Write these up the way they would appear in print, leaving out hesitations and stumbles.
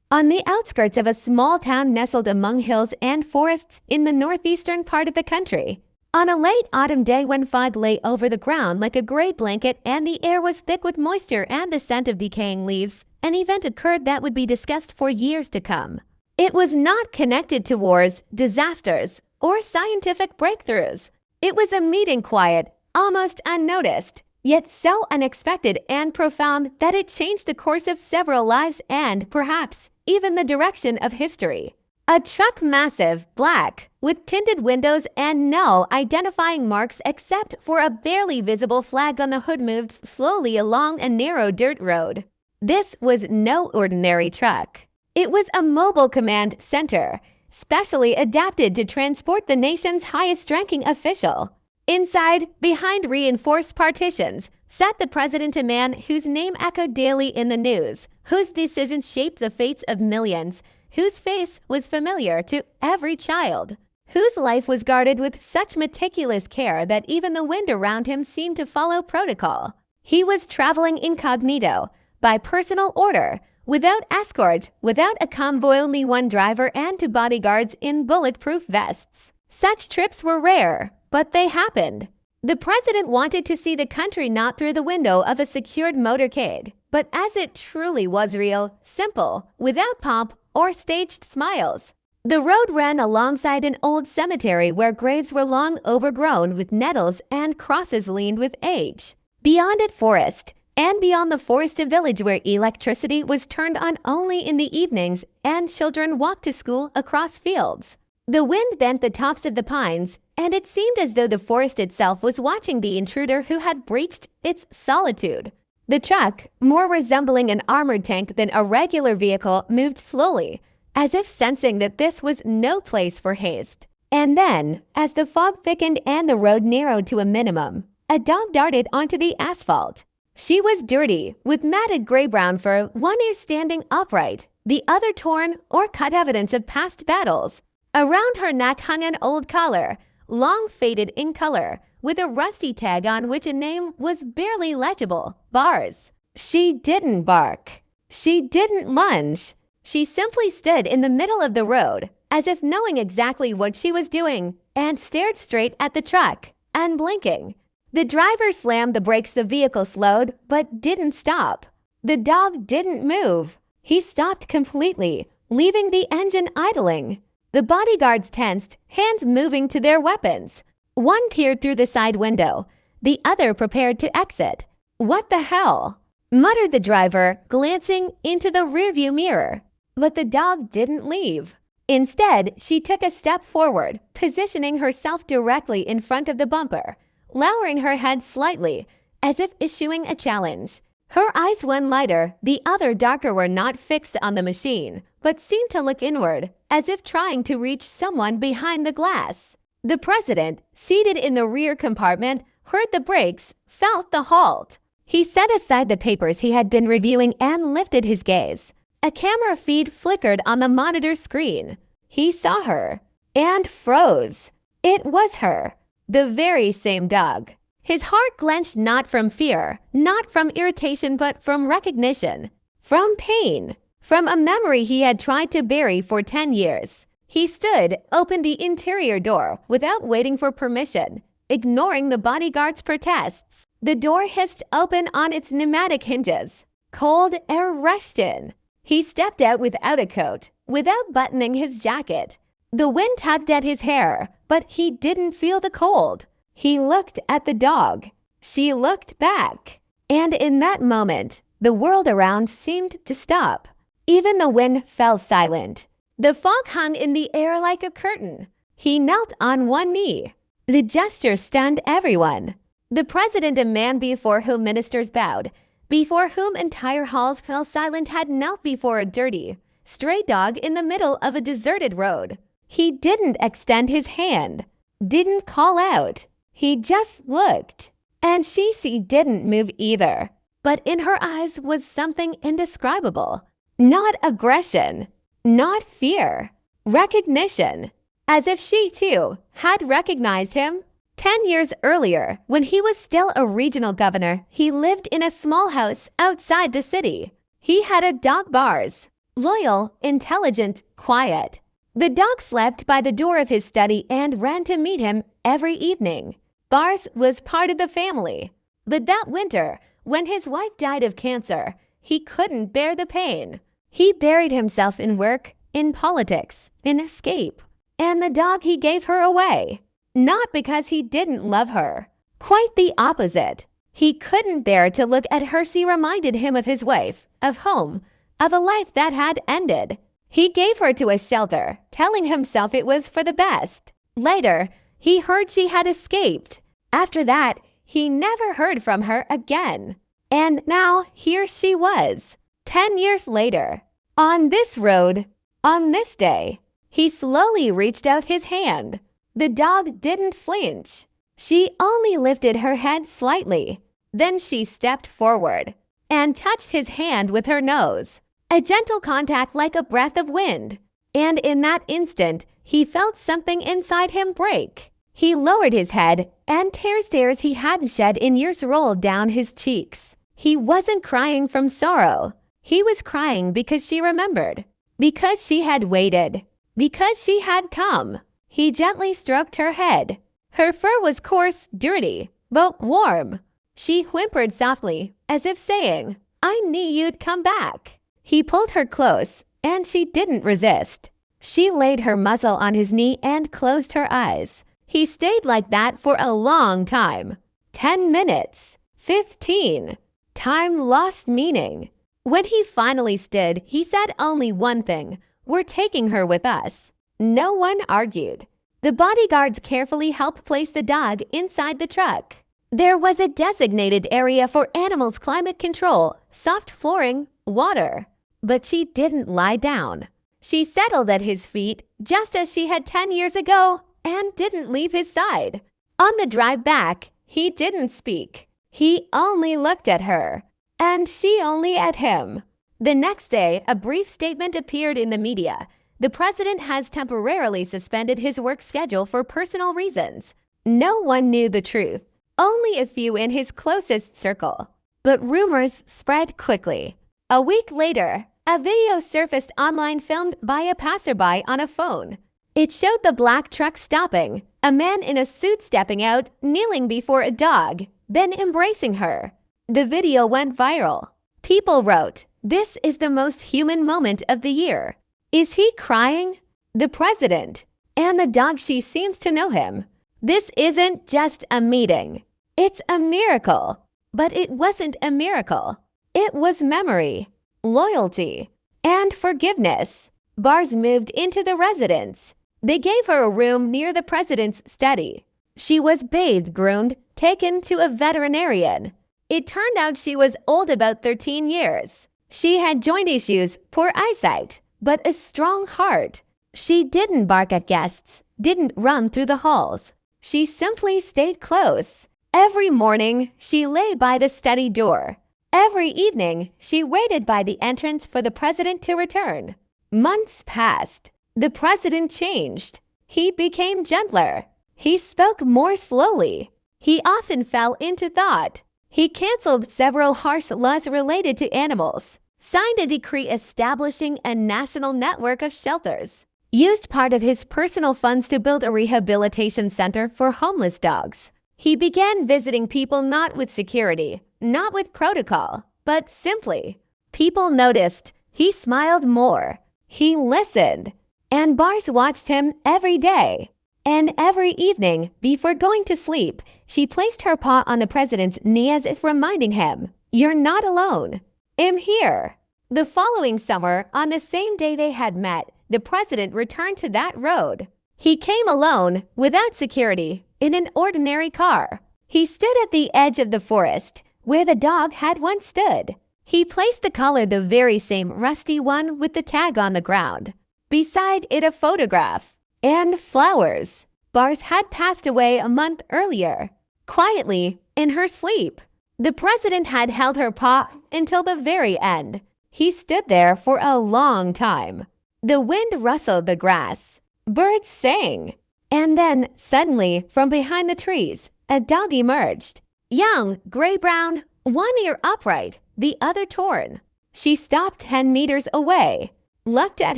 on the outskirts of a small town nestled among hills and forests in the northeastern part of the country. On a late autumn day when fog lay over the ground like a gray blanket and the air was thick with moisture and the scent of decaying leaves, an event occurred that would be discussed for years to come. It was not connected to wars, disasters, or scientific breakthroughs. It was a meeting quiet, almost unnoticed, yet so unexpected and profound that it changed the course of several lives and, perhaps, even the direction of history. A truck massive, black, with tinted windows and no identifying marks except for a barely visible flag on the hood moved slowly along a narrow dirt road. This was no ordinary truck. It was a mobile command center, specially adapted to transport the nation's highest-ranking official. Inside, behind reinforced partitions, sat the president, a man whose name echoed daily in the news, whose decisions shaped the fates of millions, whose face was familiar to every child, whose life was guarded with such meticulous care that even the wind around him seemed to follow protocol. He was traveling incognito, by personal order, without escort, without a convoy, only one driver and two bodyguards in bulletproof vests. Such trips were rare, but they happened. The president wanted to see the country not through the window of a secured motorcade, but as it truly was real, simple, without pomp or staged smiles. The road ran alongside an old cemetery where graves were long overgrown with nettles and crosses leaned with age. Beyond it, forest, and beyond the forest, a village where electricity was turned on only in the evenings and children walked to school across fields. The wind bent the tops of the pines, and it seemed as though the forest itself was watching the intruder who had breached its solitude. The truck, more resembling an armored tank than a regular vehicle, moved slowly, as if sensing that this was no place for haste. And then, as the fog thickened and the road narrowed to a minimum, a dog darted onto the asphalt. She was dirty, with matted gray-brown fur, one ear standing upright, the other torn or cut, evidence of past battles. Around her neck hung an old collar, long faded in color, with a rusty tag on which a name was barely legible, Bars. She didn't bark. She didn't lunge. She simply stood in the middle of the road, as if knowing exactly what she was doing, and stared straight at the truck, unblinking. The driver slammed the brakes, the vehicle slowed, but didn't stop. The dog didn't move. He stopped completely, leaving the engine idling. The bodyguards tensed, hands moving to their weapons. One peered through the side window, the other prepared to exit. "What the hell?" muttered the driver, glancing into the rearview mirror. But the dog didn't leave. Instead, she took a step forward, positioning herself directly in front of the bumper, lowering her head slightly, as if issuing a challenge. Her eyes, one lighter, the other darker, were not fixed on the machine, but seemed to look inward, as if trying to reach someone behind the glass. The president, seated in the rear compartment, heard the brakes, felt the halt. He set aside the papers he had been reviewing and lifted his gaze. A camera feed flickered on the monitor screen. He saw her and froze. It was her. The very same dog. His heart clenched, not from fear, not from irritation, but from recognition, from pain, from a memory he had tried to bury for 10 years. He stood, opened the interior door without waiting for permission, ignoring the bodyguard's protests. The door hissed open on its pneumatic hinges. Cold air rushed in. He stepped out without a coat, without buttoning his jacket. The wind tugged at his hair, but he didn't feel the cold. He looked at the dog. She looked back. And in that moment, the world around seemed to stop. Even the wind fell silent. The fog hung in the air like a curtain. He knelt on one knee. The gesture stunned everyone. The president, a man before whom ministers bowed, before whom entire halls fell silent, had knelt before a dirty, stray dog in the middle of a deserted road. He didn't extend his hand, didn't call out. He just looked. And she didn't move either. But in her eyes was something indescribable. Not aggression, not fear, recognition. As if she, too, had recognized him. 10 years earlier, when he was still a regional governor, he lived in a small house outside the city. He had a dog, Bars. Loyal, intelligent, quiet. The dog slept by the door of his study and ran to meet him every evening. Bars was part of the family. But that winter, when his wife died of cancer, he couldn't bear the pain. He buried himself in work, in politics, in escape. And the dog he gave her away. Not because he didn't love her. Quite the opposite. He couldn't bear to look at her. She reminded him of his wife, of home, of a life that had ended. He gave her to a shelter, telling himself it was for the best. Later, he heard she had escaped. After that, he never heard from her again. And now here she was, 10 years later. On this road, on this day, he slowly reached out his hand. The dog didn't flinch. She only lifted her head slightly. Then she stepped forward and touched his hand with her nose. A gentle contact like a breath of wind. And in that instant, he felt something inside him break. He lowered his head, and tears he hadn't shed in years rolled down his cheeks. He wasn't crying from sorrow. He was crying because she remembered. Because she had waited. Because she had come. He gently stroked her head. Her fur was coarse, dirty, but warm. She whimpered softly, as if saying, "I knew you'd come back." He pulled her close, and she didn't resist. She laid her muzzle on his knee and closed her eyes. He stayed like that for a long time. 10 minutes. 15. Time lost meaning. When he finally stood, he said only one thing: "We're taking her with us." No one argued. The bodyguards carefully helped place the dog inside the truck. There was a designated area for animals' climate control, soft flooring, water. But she didn't lie down. She settled at his feet, just as she had 10 years ago, and didn't leave his side. On the drive back, he didn't speak. He only looked at her, and she only at him. The next day, a brief statement appeared in the media. The president has temporarily suspended his work schedule for personal reasons. No one knew the truth, only a few in his closest circle. But rumors spread quickly. A week later, a video surfaced online filmed by a passerby on a phone. It showed the black truck stopping, a man in a suit stepping out, kneeling before a dog, then embracing her. The video went viral. People wrote, "This is the most human moment of the year." Is he crying? The president. And the dog, she seems to know him. This isn't just a meeting. It's a miracle. But it wasn't a miracle. It was memory, loyalty, and forgiveness. Bars moved into the residence. They gave her a room near the president's study. She was bathed, groomed, taken to a veterinarian. It turned out she was old, about 13 years. She had joint issues, poor eyesight, but a strong heart. She didn't bark at guests, didn't run through the halls. She simply stayed close. Every morning, she lay by the study door. Every evening, she waited by the entrance for the president to return. Months passed. The president changed. He became gentler. He spoke more slowly. He often fell into thought. He canceled several harsh laws related to animals, signed a decree establishing a national network of shelters, used part of his personal funds to build a rehabilitation center for homeless dogs. He began visiting people not with security, not with protocol, but simply. People noticed. He smiled more. He listened. And Bars watched him every day. And every evening, before going to sleep, she placed her paw on the president's knee as if reminding him, "You're not alone. I'm here." The following summer, on the same day they had met, the president returned to that road. He came alone, without security, in an ordinary car. He stood at the edge of the forest, where the dog had once stood. He placed the collar, the very same rusty one with the tag on the ground. Beside it, a photograph. And flowers. Bars had passed away a month earlier, quietly, in her sleep. The president had held her paw until the very end. He stood there for a long time. The wind rustled the grass. Birds sang. And then, suddenly, from behind the trees, a dog emerged. Young, gray-brown, one ear upright, the other torn. She stopped 10 meters away. looked at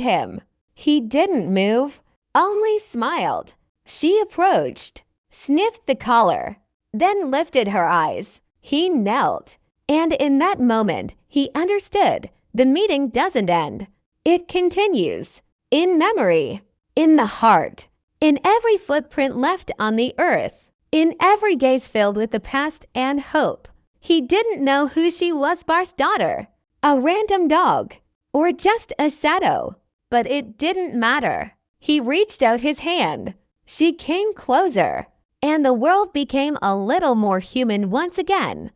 him. He didn't move, only smiled. She approached, sniffed the collar, then lifted her eyes. He knelt, and in that moment, he understood the meeting doesn't end. It continues, in memory, in the heart, in every footprint left on the earth, in every gaze filled with the past and hope. He didn't know who she was, Bar's daughter, a random dog, or just a shadow, but it didn't matter. He reached out his hand. She came closer, and the world became a little more human once again.